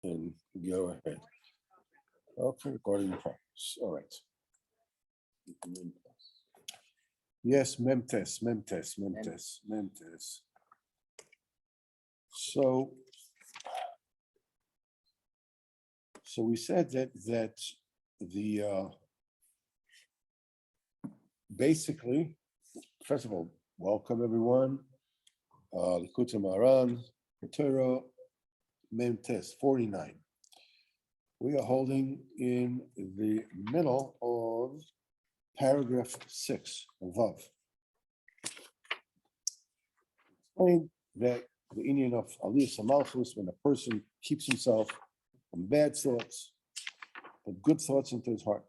and go ahead. Okay, recording in progress. All right. Yes, Memtes. So, so we said that the basically, first of all, welcome everyone. Likutey Moharan, Torah, Memtes 49. We are holding in the middle of paragraph 6 of Vav. Explain that the Indian of Aliyah Malchus, when a person keeps himself from bad thoughts, put good thoughts into his heart,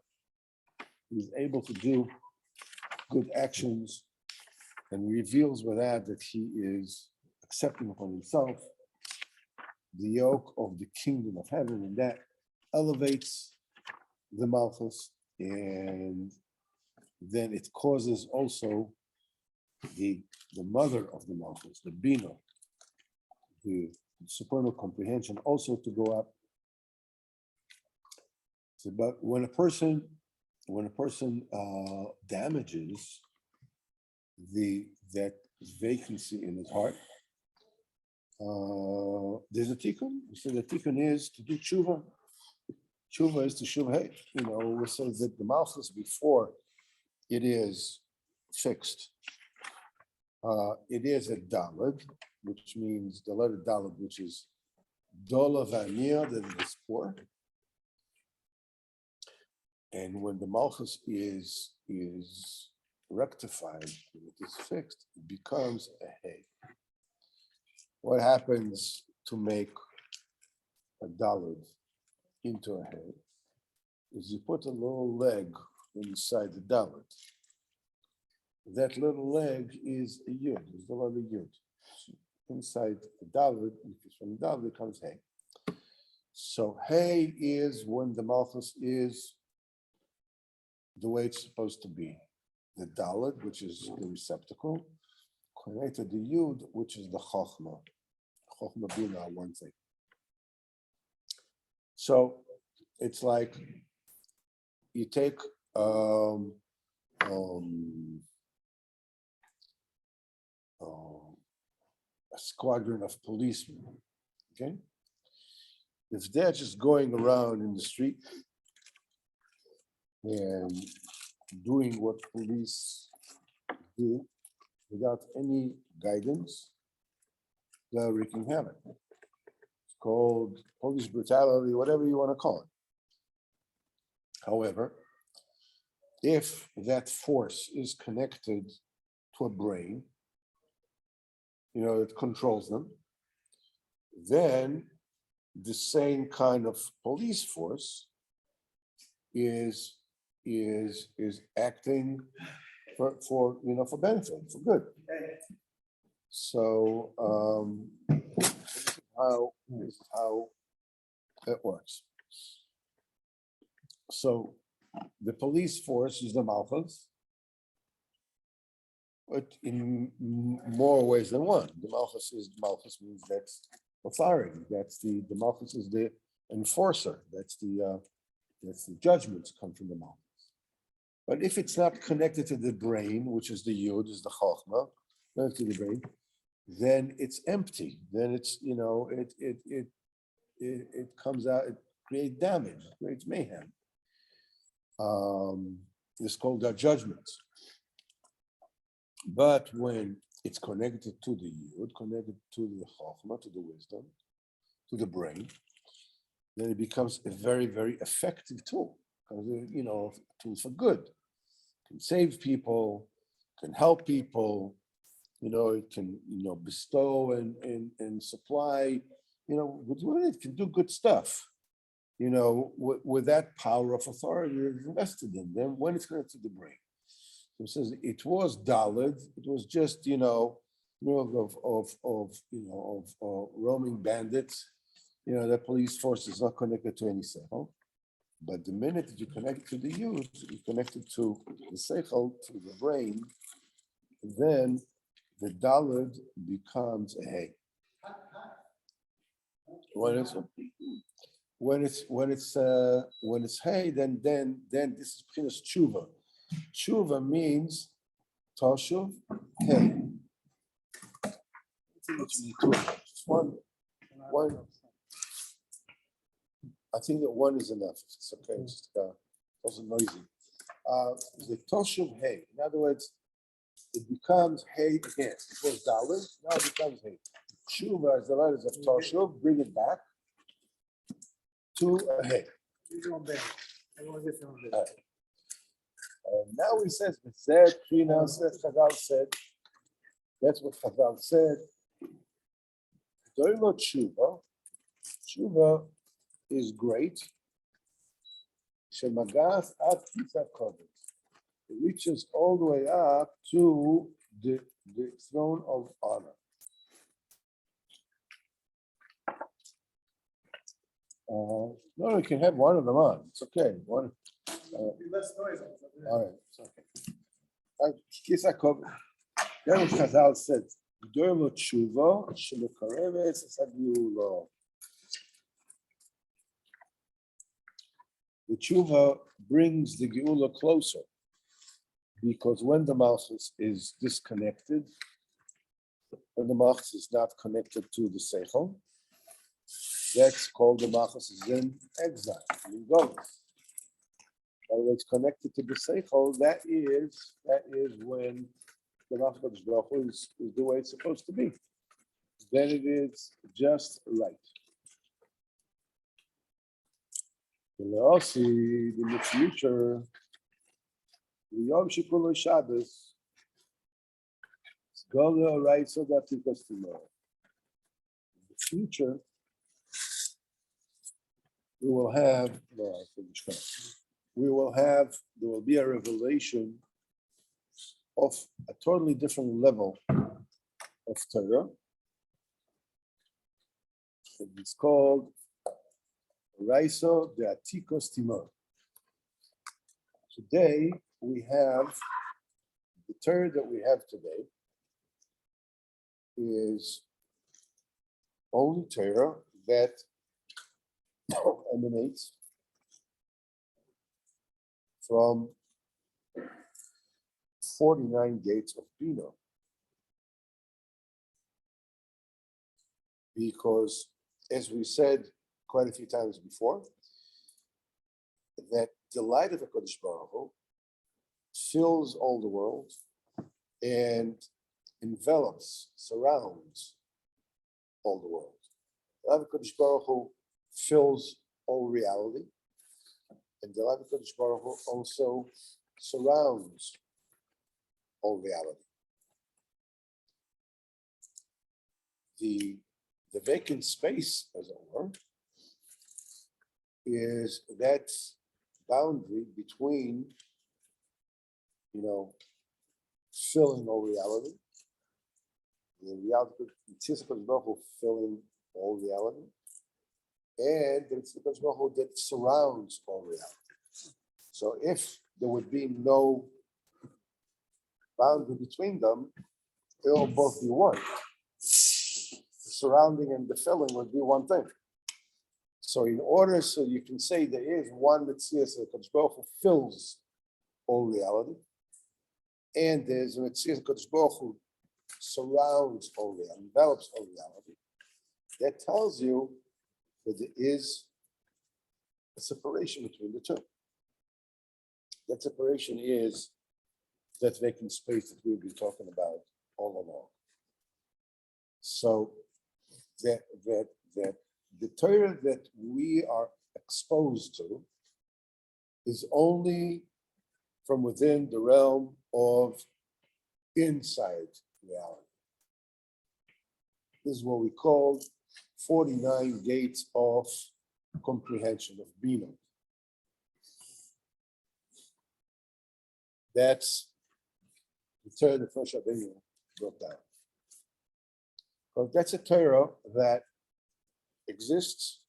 he's able to do good actions and reveals with that he is accepting upon himself the yoke of the kingdom of heaven, and that elevates the Malchus, and then it causes also the mother of the Malchus, the Bina, the supernal comprehension, also to go up. So, but when a person damages that vacancy in his heart, there's a tikkun. So the tikkun is to do tshuva. Tshuva is to shuv. We say that the malchus before it is fixed. It is a dalad, which means the letter dalad, which is dola v'aniya, that it is poor. And when the malchus is rectified, it is fixed, it becomes a hay. What happens to make a dalad into a hay is you put a little leg inside the dalad. That little leg is a yud, is the letter yud. Inside the dalad, from the dalad becomes hay. So hay is when the malchus is the way it's supposed to be. The dalad, which is the receptacle, connected to the yud, which is the chokhmah. Chokhmah being one thing. So it's like you take a squadron of policemen, okay? If they're just going around in the street and doing what police do without any guidance, they're wreaking havoc. It's called police brutality, whatever you want to call it. However, if that force is connected to a brain, it controls them, then the same kind of police force is acting for benefit, for good. So this is how it works. So the police force is the malchus, but in more ways than one. The malchus means that's authority. That's the malchus is the enforcer. That's the judgments come from the malchus. But if it's not connected to the brain, which is the yud, is the chokhmah, connected to the brain, then it's empty. Then it's it comes out. It creates damage. It creates mayhem. It's called our judgments. But when it's connected to the yud, connected to the chokhmah, to the wisdom, to the brain, then it becomes a very, very effective tool. A tool for good. It can save people, can help people, it can, bestow and supply, it can do good stuff, with that power of authority invested in them when it's connected to the brain. So it says it was dalad, it was just, of roaming bandits. The police force is not connected to any seichel. But the minute that you connect to the youth, you connect it to the seichel, to the brain, then the dalad becomes a hay. When it's hey, then this is Pchinas tshuva. Tshuva means toshuv hey. Just one. I think that one is enough. It's okay. It's just also noisy. The toshuv hey. In other words, it becomes hey again. It was daled. Now it becomes hey. Tshuva is the letters of toshuv. Bring it back to a hey. Now he says, Chazal said, that's what Chazal said. Doilo tshuva. Tshuva is great. Shemagas ad kisa kodesh. It reaches all the way up to the throne of honor. No, you can have one of them on. It's okay. One. Less noise. All right, it's okay. Kisa kodesh. Then what Chazal said. Doilo tshuva shemekareves esagiyulo. The tshuva brings the geula closer, because when the malchus is disconnected, when the malchus is not connected to the seichel, that's called the malchus is in exile, in Golus. When it's connected to the seichel, that is when the malchus is the way it's supposed to be. Then it is just right. In the future, the Yom Shikulo Shabbos, it's going to write so that because tomorrow. In the future, we will have, no, I finished that. There will be a revelation of a totally different level of Torah. It's called Raiso de Atikos Timor. Today, we have the Torah that we have today is only Torah that emanates from 49 gates of Bina. Because, as we said quite a few times before, that the light of HaKadosh Baruch Hu fills all the world and envelops, surrounds all the world. The light of HaKadosh Baruch Hu fills all reality, and the light of HaKadosh Baruch Hu also surrounds all reality. The vacant space, as it were, is that boundary between, filling all reality, the reality of filling all reality, and the Tzidkos Baruch Hu that surrounds all reality. So if there would be no boundary between them, they will both be one. The surrounding and the filling would be one thing. So so you can say there is one Metzias that Kadosh Baruch Hu fills all reality, and there's a Metzias Kadosh Baruch Hu surrounds all reality, envelops all reality. That tells you that there is a separation between the two. That separation is that vacant space that we've been talking about all along. So that the Torah that we are exposed to is only from within the realm of inside reality. This is what we call 49 gates of comprehension, of Bina. That's the Torah that Moshe Rabbeinu brought down. Because that's a Torah that exists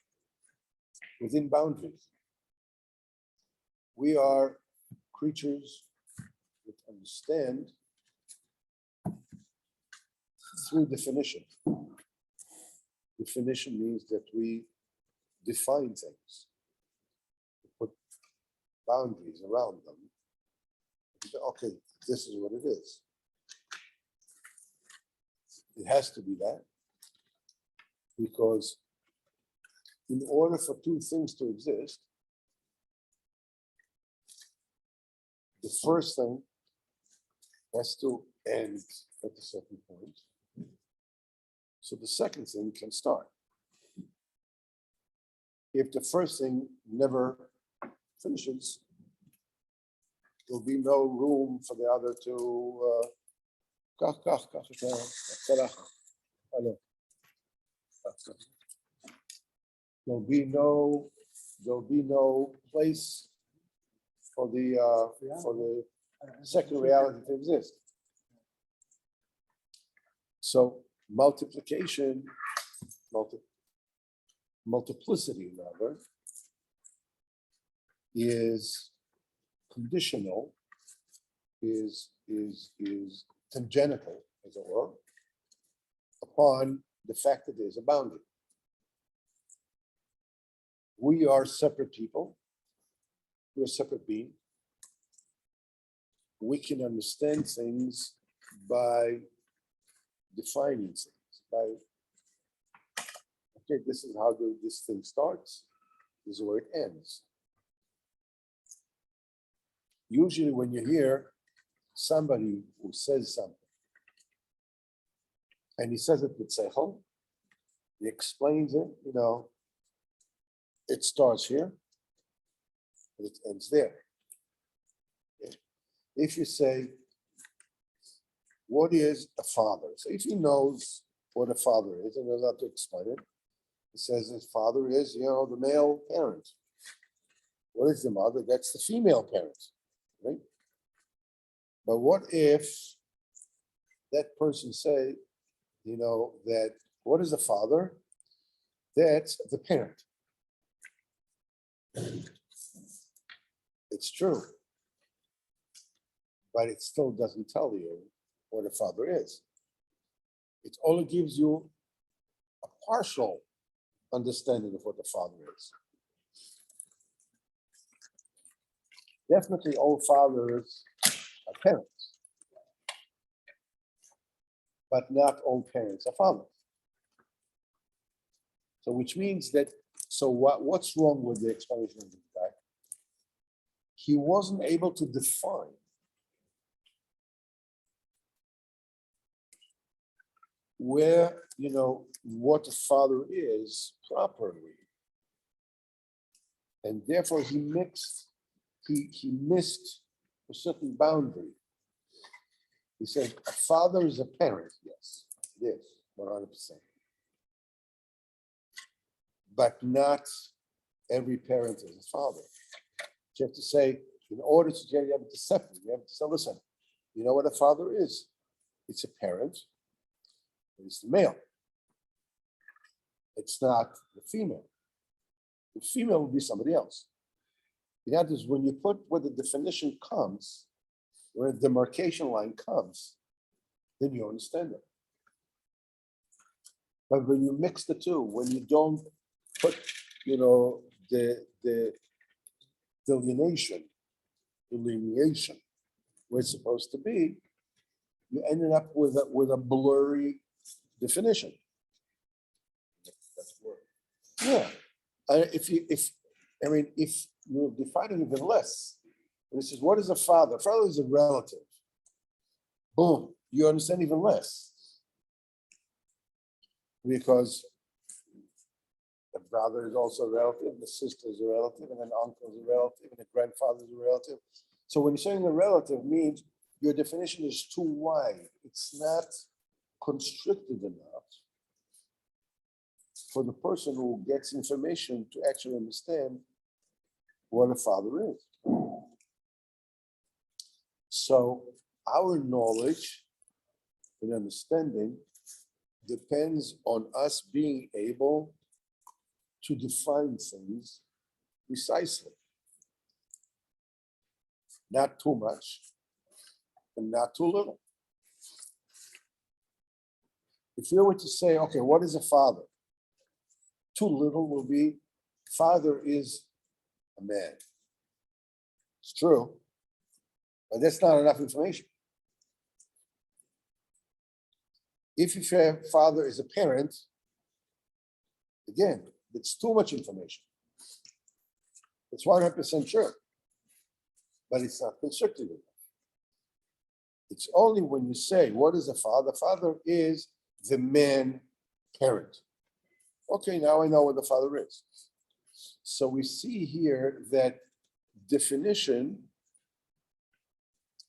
within boundaries. We are creatures that understand through definition. Definition means that we define things, put boundaries around them. Okay, this is what it is. It has to be that, because in order for two things to exist, the first thing has to end at a certain point, so the second thing can start. If the first thing never finishes, there'll be no room for the other to. There'll be no place for the second reality to exist. So multiplication, multiplicity rather, is conditional, is tangential, as it were, upon the fact that there's a boundary. We are separate people. We're separate beings. We can understand things by defining things, by, okay, this is how this thing starts, this is where it ends. Usually when you hear somebody who says something, and he says it with seichel, he explains it, it starts here, and it ends there. Okay. If you say, what is a father? So if he knows what a father is and knows how to explain it, he says his father is, the male parent. What is the mother? That's the female parent, right? But what if that person say, that what is the father? That's the parent. It's true, but it still doesn't tell you what a father is. It only gives you a partial understanding of what a father is. Definitely all fathers are parents, but not all parents are fathers. So which means that, what's wrong with the explanation of this guy? He wasn't able to define where, what a father is properly. And therefore he missed a certain boundary. He said, a father is a parent, yes, it is, 100%. But not every parent is a father. You have to say, in order to get you have to separate, you have to say, listen, you know what a father is? It's a parent, it's the male. It's not the female. The female will be somebody else. That is when you put where the definition comes, where the demarcation line comes, then you understand it. But when you mix the two, when you don't put, the delineation where it's supposed to be, you ended up with a blurry definition. That's word. Yeah. If you define it even less, and it says, what is a father? Father is a relative. Boom, you understand even less. Because the brother is also a relative, the sister is a relative, and an uncle is a relative, and a grandfather is a relative. So when you're saying a relative means your definition is too wide. It's not constricted enough for the person who gets information to actually understand what a father is. So our knowledge and understanding depends on us being able to define things precisely. Not too much and not too little. If you were to say, okay, what is a father? too little will be father is a man. It's true, but that's not enough information. If your father is a parent, again, it's too much information. It's 100% sure, but it's not constructive enough. It's only when you say, what is a father? Father is the man parent. Okay, now I know what the father is. So we see here that definition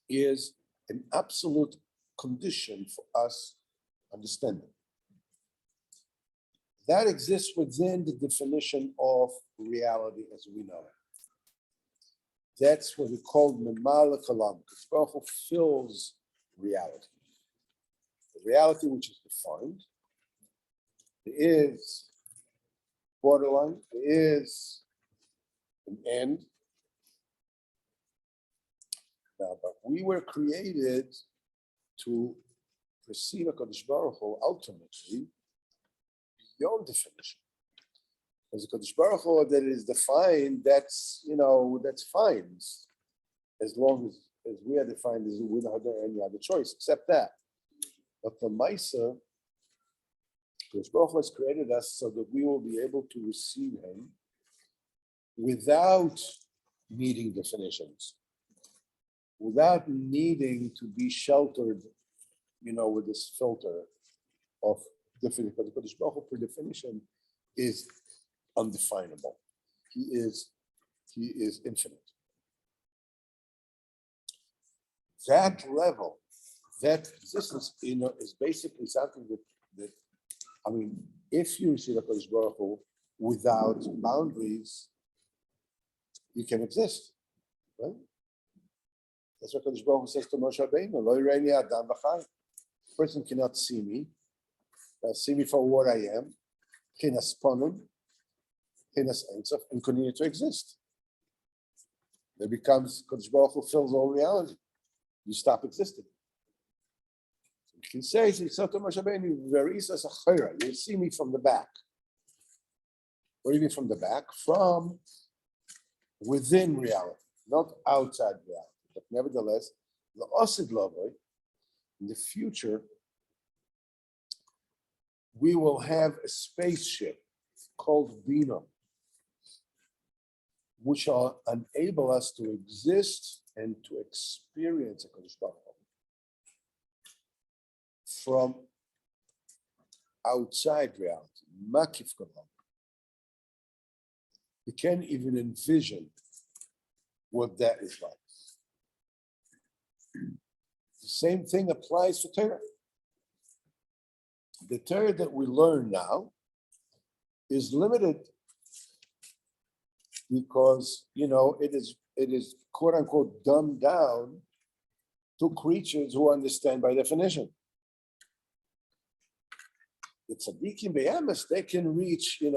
is an absolute condition for us understanding. That exists within the definition of reality as we know it. That's what we call Memala Kalam, because Baruch Hu fills reality. The reality which is defined, there is borderline, there is an end. Now, but we were created to perceive HaKadosh Baruch Hu ultimately beyond definition. As a Kadosh Baruch Hu that is defined, that's that's fine, as long as we are defined as we don't have any other choice except that. But the Maisa, Kadosh Baruch Hu has created us so that we will be able to receive Him without needing definitions, without needing to be sheltered, with this filter of definition. But the Kadosh Baruch Hu, per definition, is undefinable. He is infinite. That level, that existence, is basically something that if you see the Kadosh Baruch Hu without boundaries, you can exist, right? That's what Kadosh Baruch Hu says to Moshe Rabbeinu: "Lo yireini adam v'chai." Person cannot see me for what I am. Chinas ponum, chinas ensof, and continue to exist. There becomes Kadosh Baruch Hu fills all reality. You stop existing. You can say, you see me from the back. What do you mean from the back? From within reality, not outside reality. But nevertheless, the Osid Lovoy, in the future, we will have a spaceship called Bina, which will enable us to exist and to experience a Kadosh Baruch Hu from outside reality, makif kalam. We can't even envision what that is like. The same thing applies to Torah. The Torah that we learn now is limited because it is quote unquote dumbed down to creatures who understand by definition. The tzaddikim be'emes, they can reach, the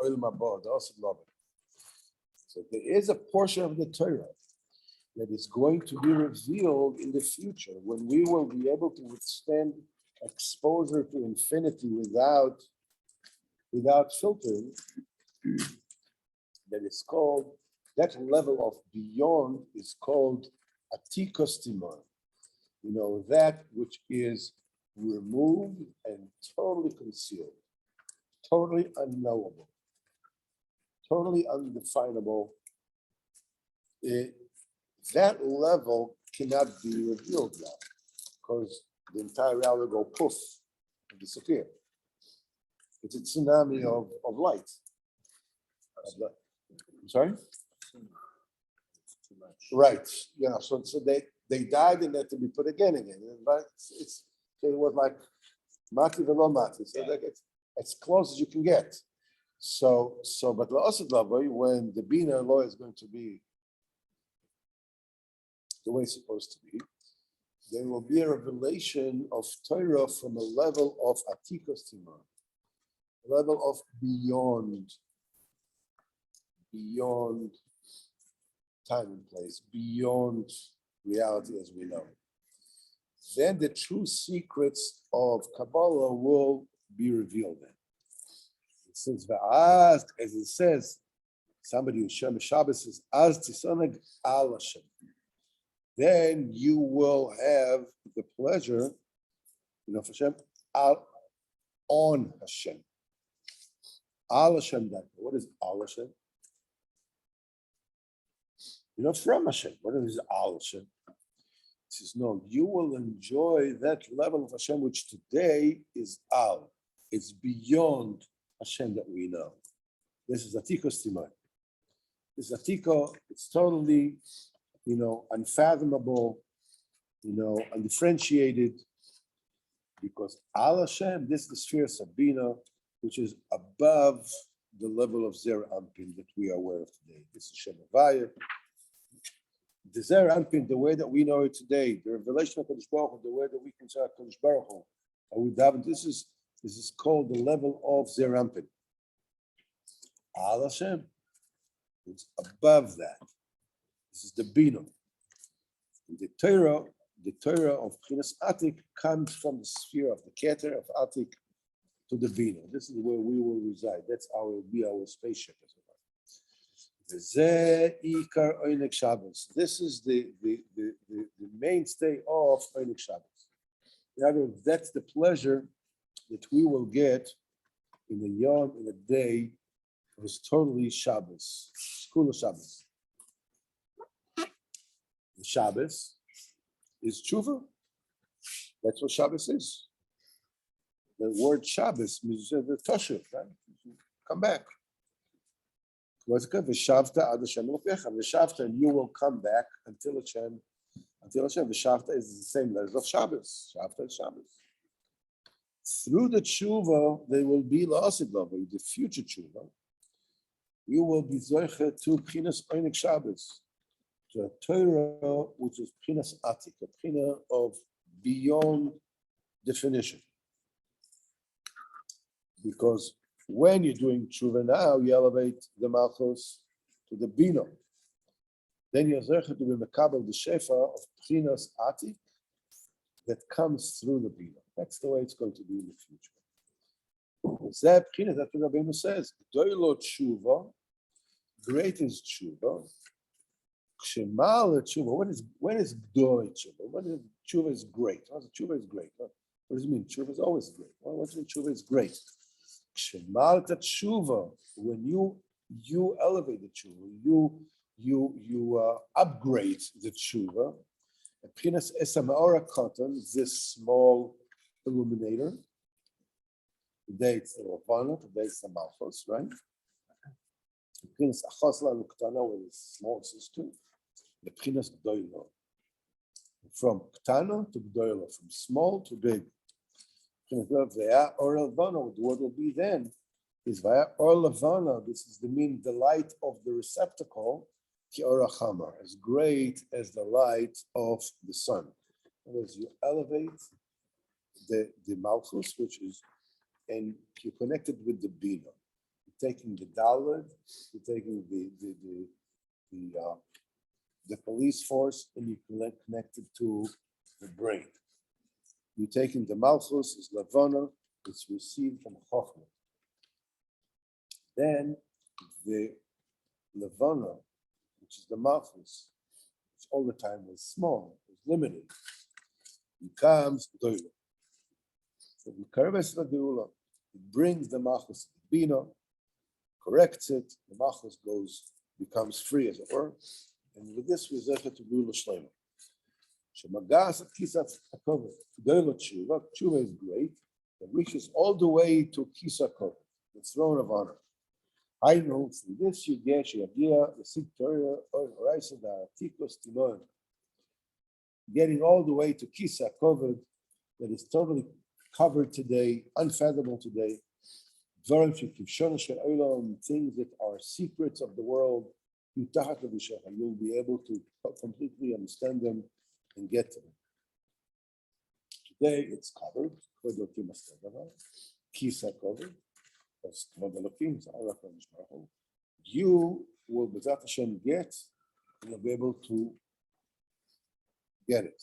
oil mabod, the osid love. So there is a portion of the Torah that is going to be revealed in the future when we will be able to withstand exposure to infinity without filtering. That is called, that level of beyond is called atikos timor. That which is removed and totally concealed, totally unknowable, totally undefinable. That level cannot be revealed now because the entire reality will go poof and disappear. It's a tsunami of light. I'm sorry? Too much. Right. So they died and had to be put again. But it was like mati velo mati. So it's as close as you can get. So but la'osid lavoi, when the bina law is going to be the way it's supposed to be, there will be a revelation of Torah from a level of atikos timor, a level of beyond time and place, beyond reality as we know. Then the true secrets of Kabbalah will be revealed then. It says, "Va'az," as it says, somebody who Shem Shabbos says, "Az tisoneg al Hashem." Then you will have the pleasure, of Hashem, on Hashem. Al Hashem, that. What is Al Hashem? From Hashem. What is Al Hashem? He says, no, you will enjoy that level of Hashem, which today is Al. It's beyond Hashem that we know. This is Atiko Stimai. This Atiko, it's totally, unfathomable, undifferentiated, because Al Hashem, this is the sphere of Sabina, which is above the level of Zer Anpin that we are aware of today. This is Shem Havaya. The Zer Anpin, the way that we know it today, the revelation of Kodesh Baruch Hu, the way that we can say Kodesh Baruch Hu, and we daven, this is called the level of Zer Anpin. Al Hashem, it's above that. This is the Bina. The Torah of Chinas Atik comes from the sphere of the Keter of Atik to the Bina. This is where we will reside. That's be our spaceship. This is the mainstay of Einik Shabbos. In other words, that's the pleasure that we will get in a yom, in a day that is totally Shabbos, school of Shabbos. The Shabbos is tshuva. That's what Shabbos is. The word Shabbos means the toshuv, right? Come back. What's good? V'shavta ad Hashem Elokecha. V'shavta, and you will come back until Hashem. V'shavta is the same letters of Shabbos. Shavta is Shabbos. Through the tshuva, they will be la'asid lava, the future tshuva. You will be zoiche to Pchinas Einik Shabbos, to a Torah which is Pchinas Atik, a Pchina of beyond definition. Because when you're doing tshuva now, you elevate the malchus to the bina. Then you're zercha to be mekabel the shefa of Pchinas Atik that comes through the bina. That's the way it's going to be in the future. Zeh Pchinas, that's what Rabbeinu says. Doilo tshuva, great is tshuva. Shemal tshuva. When is gdol tshuva? When is tshuva is great? Tshuva is great. What does it mean? Tshuva is always great. What does it mean? Tshuva is great. Shemalta tshuva, when you elevate the tshuva, you upgrade the tshuva. Pchinas esamaora cotton, this small illuminator. Today it's the Ravana, today it's the Malchus, right? Pchinas achosla luktana, with the small sister. The Pchinas gdoilo, from ktana to gdoilo, from small to big. Or Lavana, what will be then is via or Lavana. This is the light of the receptacle, ki orachama, as great as the light of the sun. As you elevate the Malchus, which is, and you connect it with the Bina. You're taking the Daled, you're taking the police force, and you connect it to the brain. You're taking the Malchus, is Lavana, it's received from Chochmah. Then the Lavana, which is the Malchus, which all the time was small, was limited, becomes Doila. So the Karves Ladeula, it brings the Malchus to the Bina, corrects it, the Malchus becomes free, as it were, and with this we zecha to Bula Shlema. Shemagas at Kisat Akova. Doilo Tshuva. Tshuva is great. It reaches all the way to Kisat Akova, the throne of honor. I know through this you get Shagia, the Siktoria, or Raisa, the Tikos Timon. Getting all the way to Kisat Akova, that is totally covered today, unfathomable today. Things that are secrets of the world. You'll be able to completely understand them and get to them. Today it's covered. Kisa covered. You will B'ezrat Hashem get, and you'll be able to get it,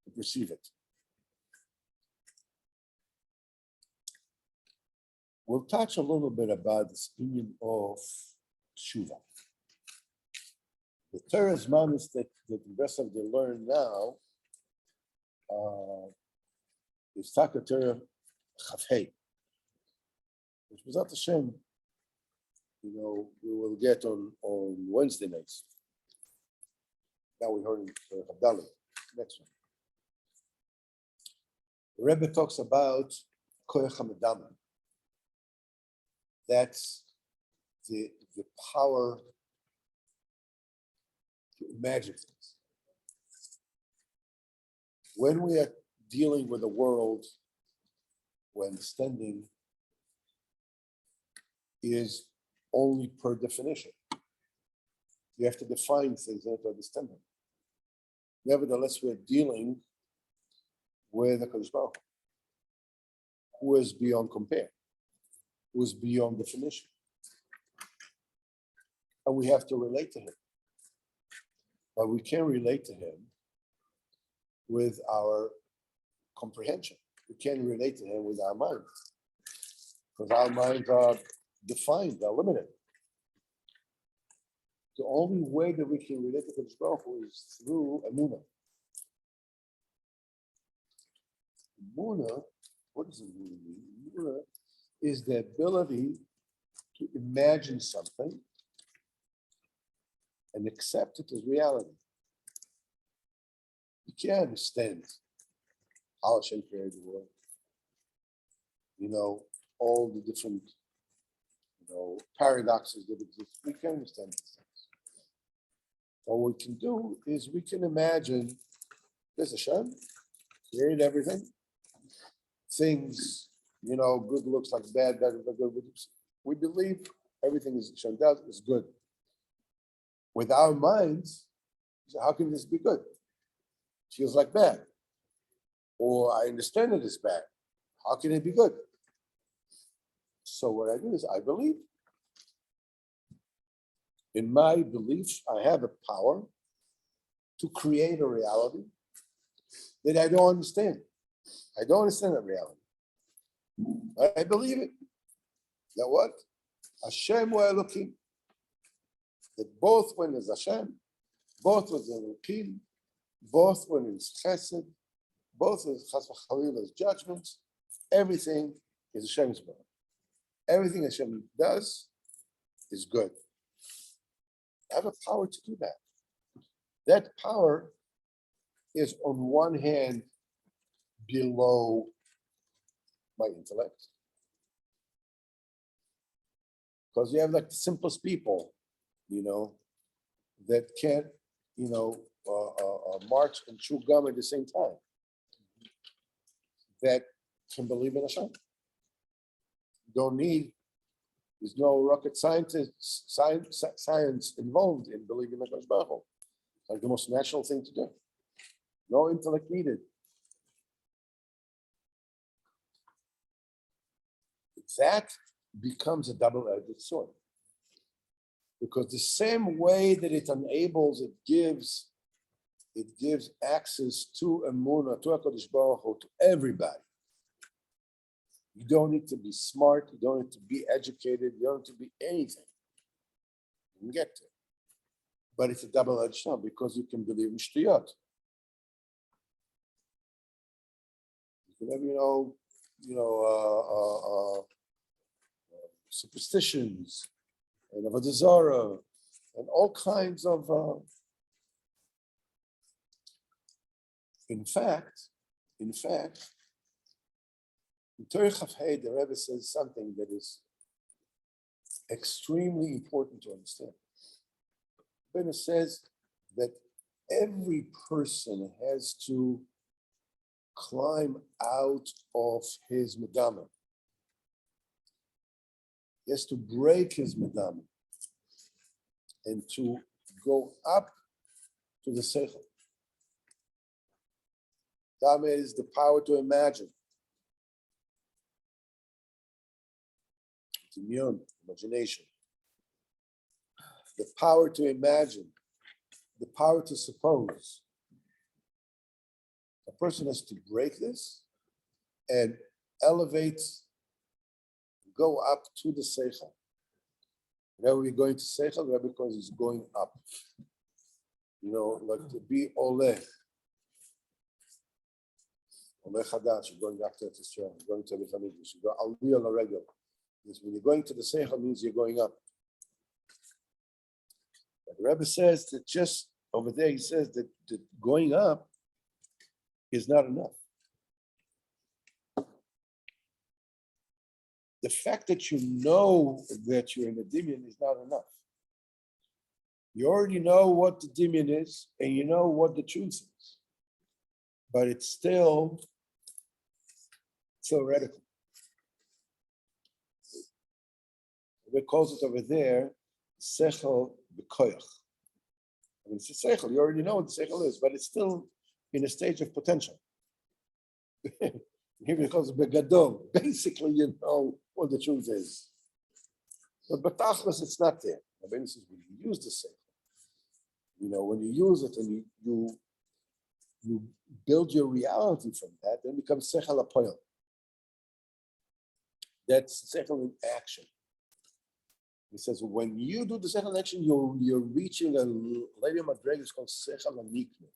to perceive it. We'll touch a little bit about this opinion of Tshuva. The Torah's manis that the rest of the learn now is Taka Torah Chavhei, which was not Hashem, we will get on Wednesday nights. Now we heard in Havdalah. Next one. The Rebbe talks about Koyach HaMedama. That's the power to imagine things. When we are dealing with a world where understanding is only per definition, you have to define things in order to understand them. Nevertheless, we're dealing with a Kadosh Baruch Hu, who is beyond compare, who is beyond definition. And we have to relate to him. But we can't relate to him with our comprehension. We can't relate to him with our minds. Because our minds are defined, they're limited. The only way that we can relate to Kadosh Baruch Hu is through Emunah. Emunah, what does Emunah mean? Emunah is the ability to imagine something and accept it as reality. You can't understand how Hashem created the world. All the different, paradoxes that exist. We can't understand these things. What we can do is we can imagine there's Hashem, created everything. Things, good looks like bad, bad like good. We believe everything is Hashem does is good. With our minds, how can this be good? Feels like bad. Or I understand it is bad. How can it be good? So what I do is I believe. In my belief, I have a power to create a reality that I don't understand. I don't understand that reality. But I believe it. That what? Hashem wa Elokim. That both when it's Hashem, both when it's Elokim, both when it's Chesed, both when it's Chas v'Chalilah's judgments, everything is Hashem's will. Everything Hashem does is good. I have a power to do that. That power is on one hand below my intellect. Because you have like the simplest people, that can't, march and chew gum at the same time. That can believe in Hashem. There's no rocket science involved in believing in Hakadosh Baruch Hu. It's like the most natural thing to do. No intellect needed. That becomes a double-edged sword. Because the same way that it enables, it gives access to Emunah, to Hakadosh Baruch Hu, to everybody. You don't need to be smart. You don't need to be educated. You don't need to be anything. You can get to it. But it's a double-edged sword because you can believe in shtiyot. You can have, superstitions and avodah zarah and all kinds of. In fact, in Torah Chavhei, the Rebbe says something that is extremely important to understand. The Rebbe says that every person has to climb out of his medama. He has to break his medama and to go up to the seichel. Dama is the power to imagine. Imagination. The power to imagine. The power to suppose. A person has to break this and elevate go up to the seichel. Whenever we're going to seichel, because it's going up. Like to be oleh. Oleh chadash, you're going up to Israel, you're going to the Hamikdash, you go aliyah l'regel. When you're going to the seichel, means you're going up. But the Rebbe says that just over there, he says that going up is not enough. The fact that you know that you're in a dimion is not enough. You already know what the dimion is, and you know what the truth is. But it's still theoretical. It calls it over there, sechel b'koyach. It's a sechel, you already know what the sechel is, but it's still in a stage of potential. Here it calls it begadol. Basically, you know what the truth is. But b'tachlis, it's not there. Rabbeinu says, when you use the sechel, when you use it and you build your reality from that, then it becomes sechel apoyel. That's sechel in action. He says, when you do the sechel action, you're reaching a lady madreg is called sechel amikne.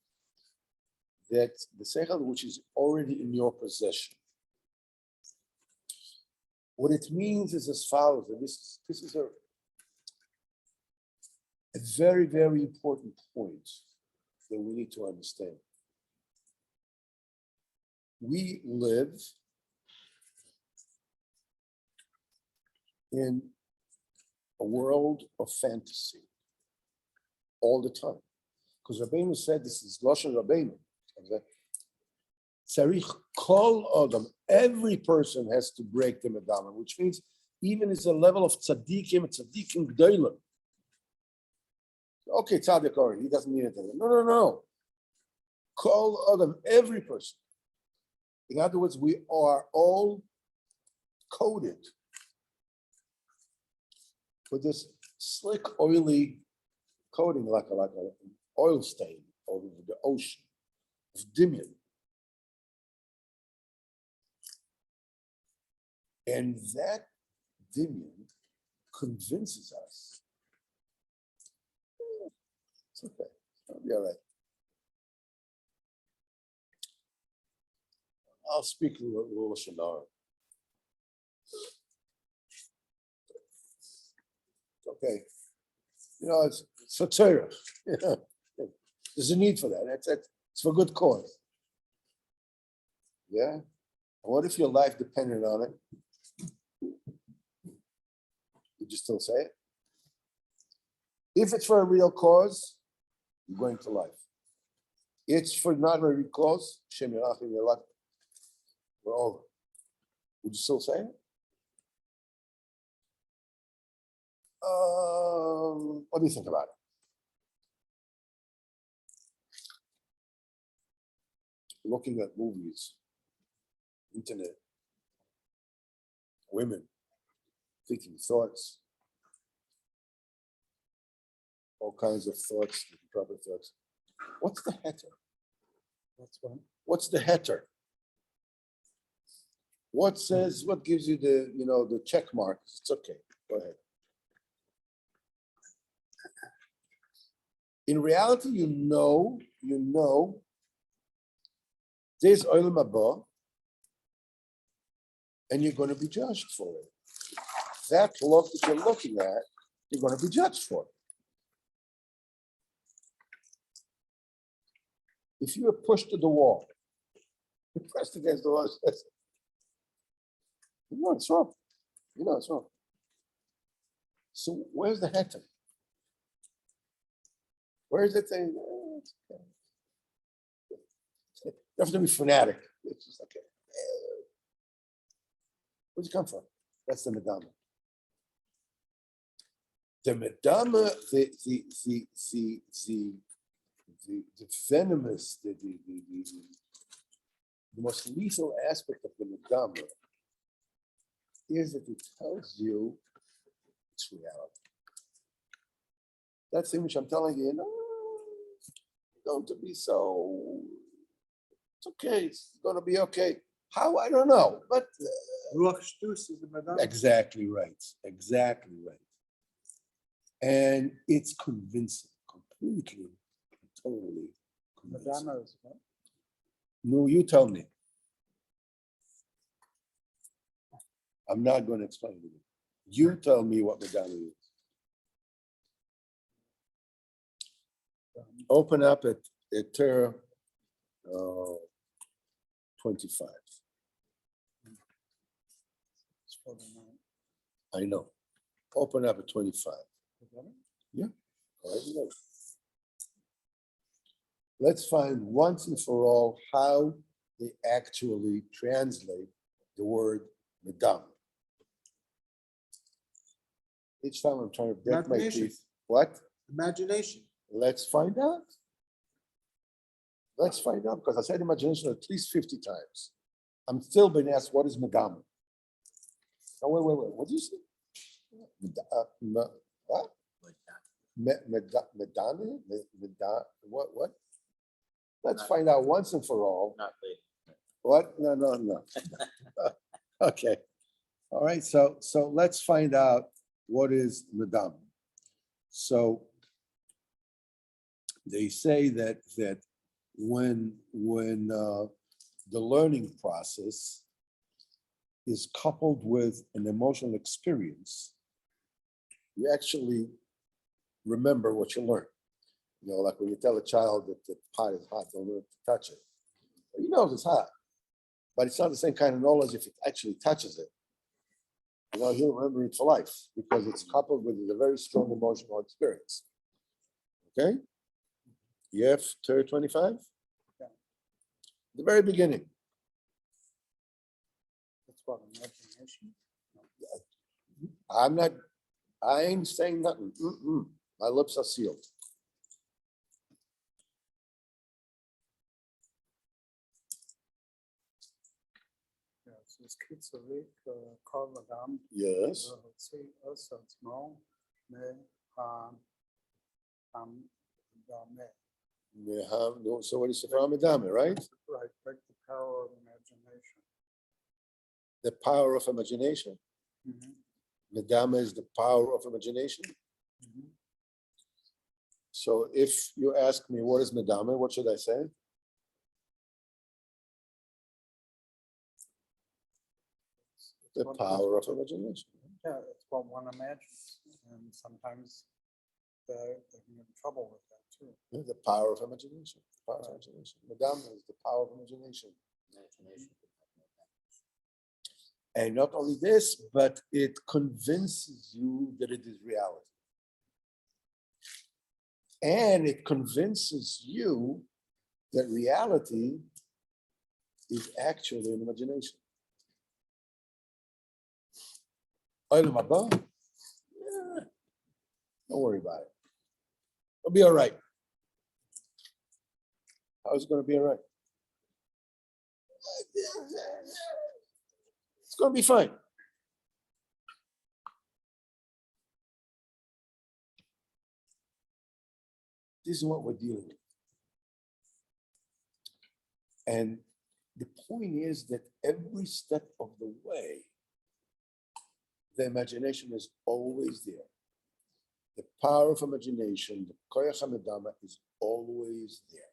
That's the sechel which is already in your possession. What it means is as follows, and this is a very, very important point that we need to understand. We live in a world of fantasy all the time. Because Rabbeinu said, this is Lashon Rabbeinu. Tzarich kol adam, every person has to break the medama, which means even it's a level of tzaddikim g'daylim. Okay, tzaddik already, he doesn't need anything. No. Kol adam, every person. In other words, we are all coded with this slick, oily coating, like an oil stain over the ocean of dimion. And that dimion convinces us, it's okay, it'll be all right. I'll speak a little Shannara. Okay, it's for Torah. There's a need for that. It's for good cause. Yeah. What if your life depended on it? Would you still say it? If it's for a real cause, you're going to life. It's for not a real cause. Shem Yerach in your life. We're over. Would you still say it? Let me think about it. Looking at movies, internet, women, thinking thoughts, all kinds of thoughts, proper thoughts. What's the heter? What's the heter? What says, what gives you the check mark? It's okay, go ahead. In reality, you know, there's olam haba, and you're going to be judged for it. That look that you're looking at, you're going to be judged for it. If you are pushed to the wall, you're pressed against the wall, you know it's wrong. You know it's wrong. So where's the heter? Where's the thing? You have to be fanatic. It's just okay. Where'd you come from? That's the medama. The medama, the venomous, the most lethal aspect of the medama is that it tells you it's reality. That thing which I'm telling you, going to be so, it's okay, it's going to be okay. How? I don't know, but Ruach Shtus is the Madame. Exactly right. Exactly right. And it's convincing, completely, totally convincing. Madonna is what? No, you tell me. I'm not going to explain it to you. You tell me what Madonna is. Open up at Torah 25. It's for the night. I know. Open up at 25. Madonna? All right, no. Let's find once and for all how they actually translate the word Madame. Each time I'm trying to break my Imagination. teeth. What? Imagination. Let's find out. Let's find out, because I said imagination at least 50 times. I'm still being asked, what is Madame? Oh, wait. What did you say? What? Madame? What? Let's find out once and for all. Not late. What? No. Okay. All right. So let's find out what is Madame. So they say that when the learning process is coupled with an emotional experience, you actually remember what you learned. You know, like when you tell a child that the pot is hot, don't let it touch it. He knows it's hot, but it's not the same kind of knowledge if it actually touches it. You know, he'll remember it for life because it's coupled with a very strong emotional experience. Okay? You have 25? Yeah. The very beginning. That's what imagination. I ain't saying nothing. My lips are sealed. Ja, es ist Kitzelig, Kol Adam, Yes. Hotzi, Osatmo, Me, Dame. So what is Sefer Madame, right? Right, like the power of imagination. The power of imagination. Mhm, Madame is the power of imagination. mhm. So if you ask me what is Madame, what should I say? The power of imagination. Yeah, it's what one imagines, and sometimes they can get in trouble with that too. Yeah, the power of imagination. The power of imagination. Madame is the power of imagination. And not only this, but it convinces you that it is reality. And it convinces you that reality is actually an imagination. Olam haba? Yeah. Don't worry about it. It'll be all right. How's it going to be all right? It's going to be fine. This is what we're dealing with. And the point is that every step of the way, the imagination is always there. The power of imagination, the koyach hamadama, is always there.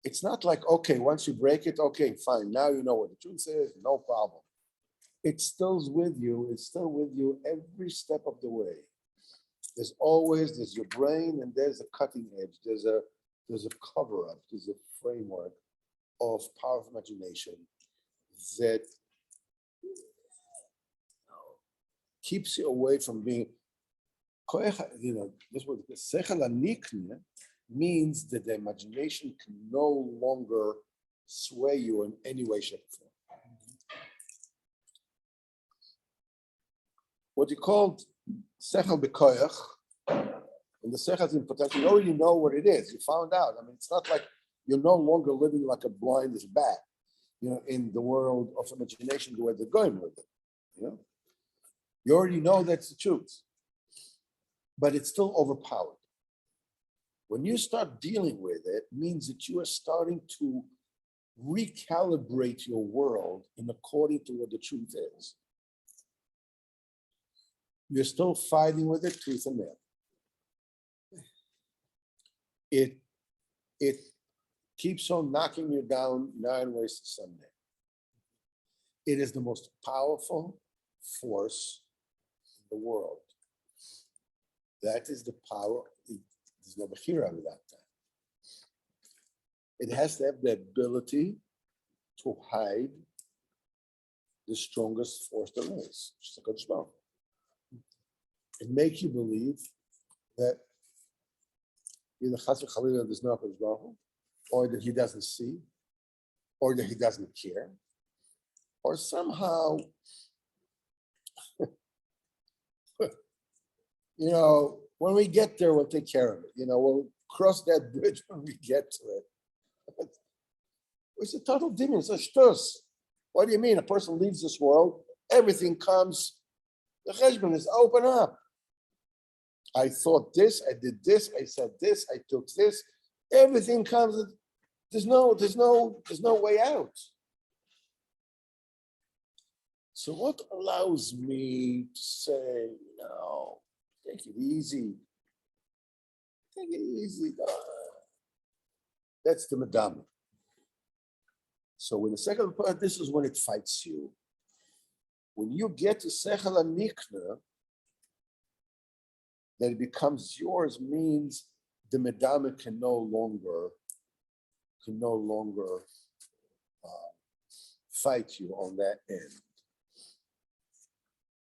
It's not like, okay, once you break it, okay, fine, now you know what the truth is, no problem. It's still with you, every step of the way. There's your brain, and there's a cutting edge, there's a cover-up, there's a framework of power of imagination that keeps you away from being, this word, sechel hanikne, means that the imagination can no longer sway you in any way, shape, or form. What you called sechel b'koyach, and the sechel is in potential, you already know what it is. You found out. I mean, it's not like you're no longer living like a blind as bat, in the world of imagination, the way they're going with it. You already know that's the truth, but it's still overpowered. When you start dealing with it, it means that you are starting to recalibrate your world in according to what the truth is. You're still fighting with it tooth and nail. It keeps on knocking you down 9 ways to Sunday. It is the most powerful force in the world. That is the power. There's no Bechira without that. It has to have the ability to hide the strongest force there is, which is the Kodesh Baruch Hu. And make you believe that either Chas v'Chalila there's no Kodesh Baruch Hu, or that he doesn't see, or that he doesn't care, or somehow, when we get there, we'll take care of it. We'll cross that bridge when we get to it. It's a total demon. It's a shtus. What do you mean? A person leaves this world, everything comes, the cheshbon is open up. I thought this, I did this, I said this, I took this. Everything comes. There's no way out. So what allows me to say, no, take it easy. Take it easy. That's the madama. So when the second part, this is when it fights you. When you get to Sechel HaNikna, that it becomes yours means the madama can no longer fight you on that end.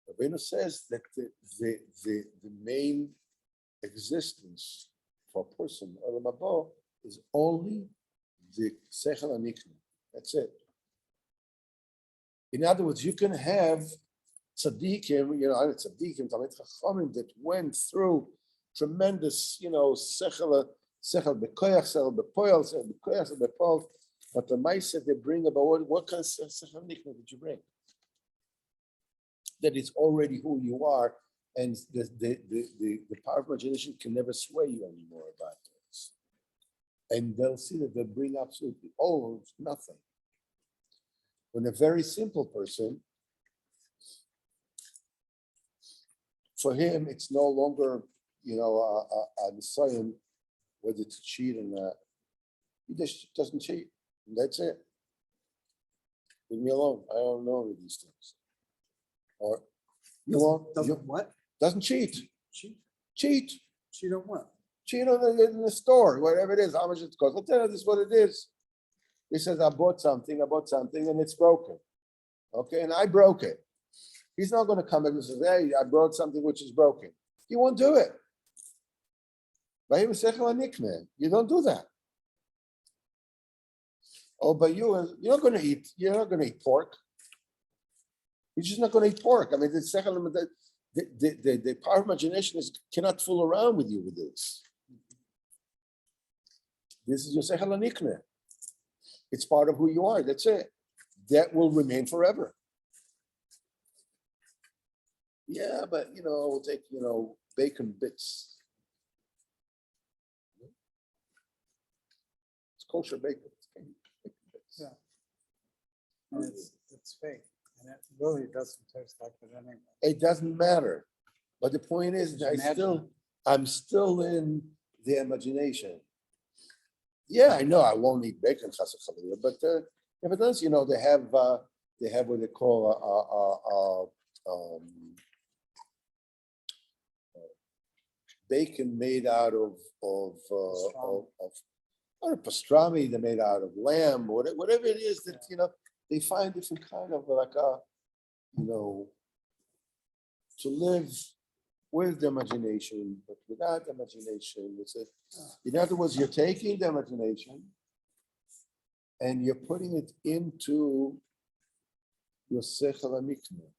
Rabbeinu says that the main existence for a person, Olam Haba, is only the Sechel HaNikna. That's it. In other words, you can have tzaddikim, Talmid Chachamim that went through tremendous, sechel b'koyach, sechel b'poyal, sechel b'koyach, sechel b'poyal. But the Maisa they bring about what kind of sechel nikna did you bring? That it's already who you are, and the power of imagination can never sway you anymore about this. And they'll see that they bring absolutely nothing. When a very simple person, for him, it's no longer, a Nisayan, whether to cheat or not. He just doesn't cheat. And that's it. Leave me alone. I don't know any of these things. Or, What? Doesn't cheat. Cheat? Cheat. Cheat on what? Cheat in the store, whatever it is, how much it costs. I'll tell you this is what it is. He says, I bought something, and it's broken. Okay, and I broke it. He's not going to come and say, hey, I brought something which is broken. He won't do it. You don't do that. Oh, but you're not going to eat pork. You're just not going to eat pork. I mean, the power of imagination cannot fool around with you with this. This is your sechel hanikneh. It's part of who you are. That's it. That will remain forever. Yeah, but we'll take bacon bits. It's kosher bacon. It's bacon bits. Yeah. And it's fake, and it really doesn't taste like it anyway. It doesn't matter. But the point is, I'm still in the imagination. Yeah, I know I won't eat bacon, but nevertheless, they have what they call bacon made out of pastrami. They're made out of lamb, whatever it is that they find different kind of to live with the imagination, but without the imagination. In other words, you're taking the imagination and you're putting it into your sechel hanikneh.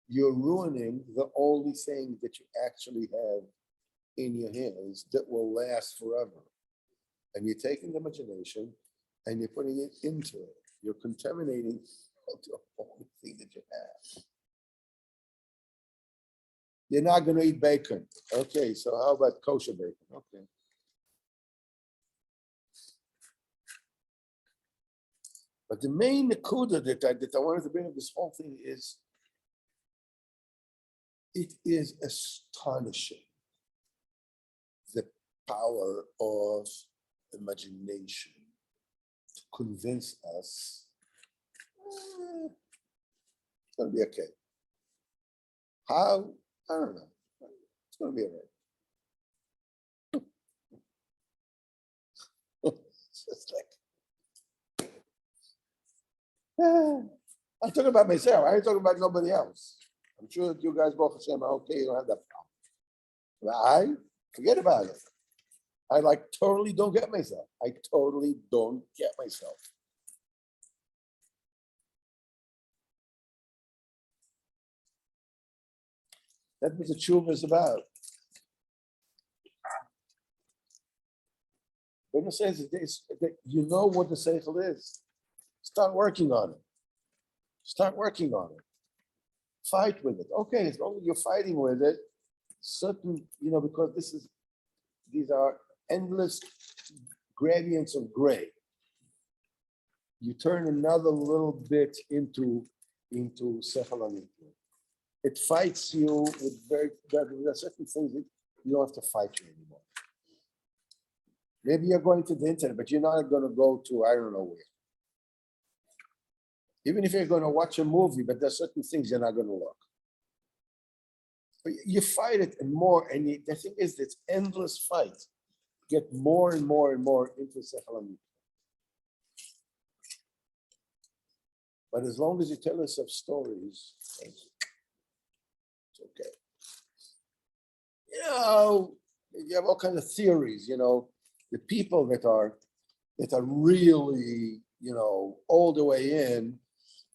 You're ruining the only thing that you actually have in your hands that will last forever. And you're taking the imagination and you're putting it into it. You're contaminating the only thing that you have. You're not going to eat bacon. Okay, so how about kosher bacon? Okay. But the main nakuda that I wanted to bring up this whole thing is, it is astonishing the power of imagination to convince us it's going to be okay. How? I don't know. It's going to be all right. It's just like, I'm talking about myself. I ain't talking about nobody else. I'm sure that you guys, Baruch Hashem, are okay. You don't have that problem. But I forget about it. I like totally don't get myself. I totally don't get myself. That's what the tshuva is about. When it says that you know what the seichel is, start working on it. Start working on it. Fight with it. Okay, as long as you're fighting with it, certain, because these are endless gradients of gray. You turn another little bit into seichel amitli. It fights you with there are certain things that you don't have to fight you anymore. Maybe you're going to the internet, but you're not going to go to I don't know where. Even if you're going to watch a movie, but there's certain things you're not going to look. But you fight it and more, and the thing is, it's endless fight. Get more and more and more into seichel amitli. But as long as you tell yourself stories, it's okay. You have all kinds of theories. The people that are really, all the way in.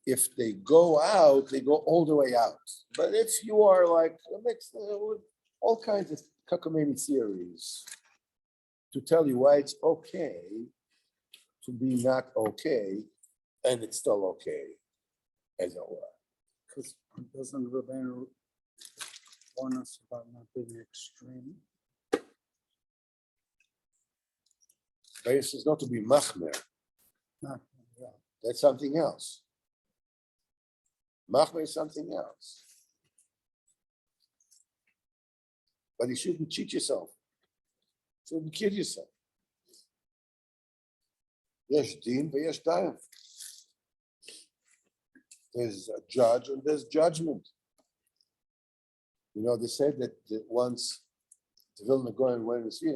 If they go out, they go all the way out. But if you are like a mix with all kinds of cockamamie theories to tell you why it's okay to be not okay, and it's still okay, as it were. Because doesn't Rabbeinu warn us about not being extreme? But this is not to be machmer. Not, yeah. That's something else. Machmer is something else. But you shouldn't cheat yourself. You shouldn't kill yourself. Yesh din v'yesh dayim. There's a judge and there's judgment. They said that once the Vilna Gaon went to see a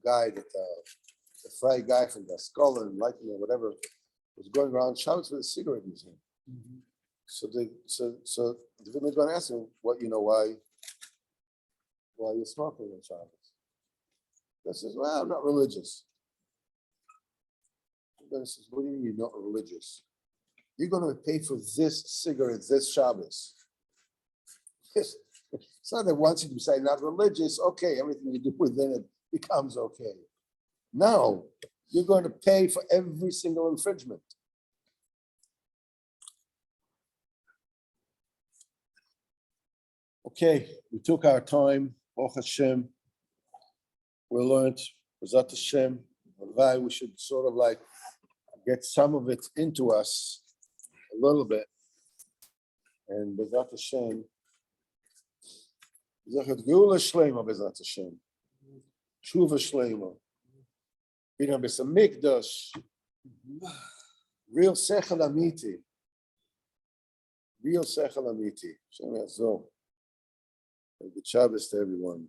guy that the fry guy from the skull and lighting or whatever was going around shouts with a cigarette in his hand. Mm-hmm. So the Vilna Gaon asked him, why you smoking on Shabbos? He says, well, I'm not religious. He says, what do you mean you're not religious? You're going to pay for this cigarette this Shabbos. It's not that once you decide not religious, okay, everything you do within it becomes okay. No, you're going to pay for every single infringement. Okay, we took our time. Baruch Hashem. We learned, B'ezrat Hashem, why we should sort of like get some of it into us a little bit. And B'ezrat Hashem, Zechet Geula Shlema B'ezrat Hashem, Tshuva Shlema, Bina B'Sam Mikdash, real Seichel Amiti, real Seichel Amiti. Hashem Yazor. Good Shabbos to everyone.